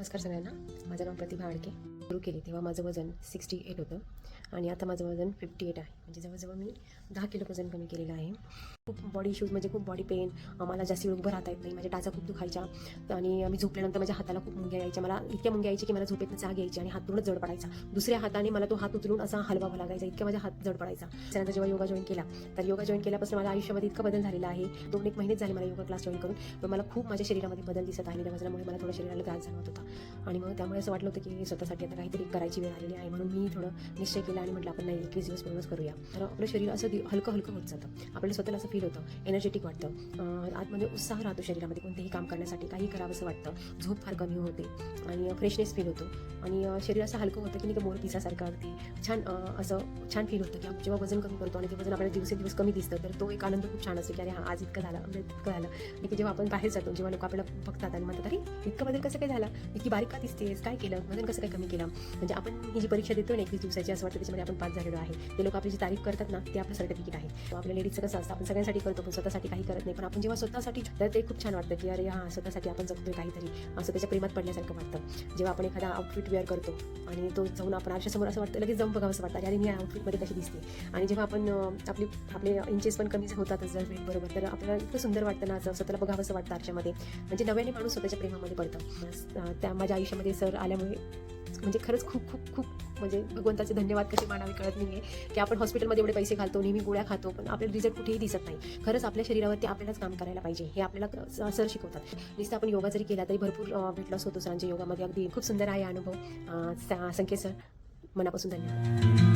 नमस्कार सगळ्यांना. माझं नाव प्रतिभा आडके. सुरू केली तेव्हा माझं वजन 68 होतं आणि आता माझं वजन 58 आहे. म्हणजे जवळजवळ मी 10 किलो वजन कमी केलेलं आहे. खूप बॉडी इश्यूज म्हणजे खूप बॉडी पेन, मला जास्त वेळ उभं राहता येत नाही, माझ्या टाचा खूप दुखायच्या आणि मी झोपल्यानंतर माझ्या हाताला खूप मुंग्या यायच्या. मला इतक्या मुंग्या यायच्या की मला झोपेतनं जाग यायची आणि हात पूर्ण जड पडायचा. दुसऱ्या हाताने मला तो हात उचलून असा हलवावा लागायचा, इतक्या माझा हात जड पडायचा. त्यानंतर जेव्हा योगा जॉईन केला तर योगा जॉईन केल्यापासून माझ्या आयुष्यामध्ये इतका बदल झालेला आहे. 2-1 महिनेच झाले मला योगा क्लास जॉईन करून, पण मला खूप माझ्या शरीरामध्ये बदल दिसत आहे. त्या वजनामुळे मला थोडं शरीराला त्रास जाणवत होता आणि मग त्यामुळे असं वाटलं होतं की स्वतःसाठी आता काहीतरी करायची वेळ आलेली आहे. म्हणून मी थोडं निश्चय केला आणि म्हटलं आपण नाही 21 दिवस पूर्णच करूया. तर आपलं शरीर असं हलकं हलकं होत जातं, आपल्याला स्वतःला असं फील होतं, एनर्जेटिक वाटतं, आतमध्ये उत्साह राहतो शरीरामध्ये कोणतेही काम करण्यासाठी, काही करावंसं वाटतं, झोप फार कमी होते आणि फ्रेशनेस फील होतो आणि शरीर असं हलकं होतं की नाही का मोर पिसासारखं अगदी छान असं छान फील होतं की आपण जेव्हा वजन कमी करतो आणि ते वजन आपल्याला दिवसेंदिवस कमी दिसतं तर तो एक आनंद खूप छान असतो की अरे आज इतकं झालं, म्हणजे इतकं झालं. आणि की जेव्हा आपण बाहेर जातो, जेव्हा लोक आपल्याला बघतात आणि म्हणतात अरे इतकं बदल कसं काय झालं, इतकी बारीक का दिसतेस, काय केलं, वजन कसं काय कमी केलं. म्हणजे आपण ही जी परीक्षा देतो ना 21 दिवसाची, असं वाटतं त्याच्यामध्ये आपण पास झालेलो आहे. ते लोक आपली जी तारीफ करतात ना ते आपलं सर्टिफिकेट आहे. आपल्या लेडीजचं कसं असतं, आपण सगळ्यांसाठी करतो पण स्वतःसाठी काही करत नाही. पण आपण जेव्हा स्वतःसाठी तर ते खूप छान वाटतं की अरे हां स्वतःसाठी आपण जगतोय काहीतरी, असं त्याच्या प्रेमात पडल्यासारखं वाटतं. जेव्हा आपण एखादा आउटफिट वेअर करतो आणि तो जाऊन आपण आरशासमोर असं वाटतं लगेच जाऊन बघावं असं वाटतं अरे मी या आउटफिटमध्ये कशी दिसते. आणि जेव्हा आपण आपले इंचेस पण कमी होतातच जर वेट बरोबर, तर आपल्याला इतकं सुंदर वाटतं ना, असं स्वतःला बघावं असं वाटतं आरशामध्ये. म्हणजे नव्याने माणूस स्वतःच्या प्रेमामध्ये पडतं. त्या माझ्या आयुष्यामध्ये सर आल्यामुळे म्हणजे खरंच खूप खूप खूप म्हणजे भगवंताचे धन्यवाद कसे मानावे कळत नाही आहे की आपण हॉस्पिटलमध्ये एवढे पैसे घालतो, नेहमी गोळ्या खातो, पण आपल्याला रिझल्ट कुठेही दिसत नाही. खरंच आपल्या शरीरावरती आपल्यालाच काम करायला पाहिजे हे आपल्याला सर शिकवतात. नुसतं आपण योगा जरी केला तरी भरपूर वेट लॉस होतो सरांच्या योगामध्ये. अगदी खूप सुंदर आहे अनुभव. संकेत सर, मनापासून धन्यवाद.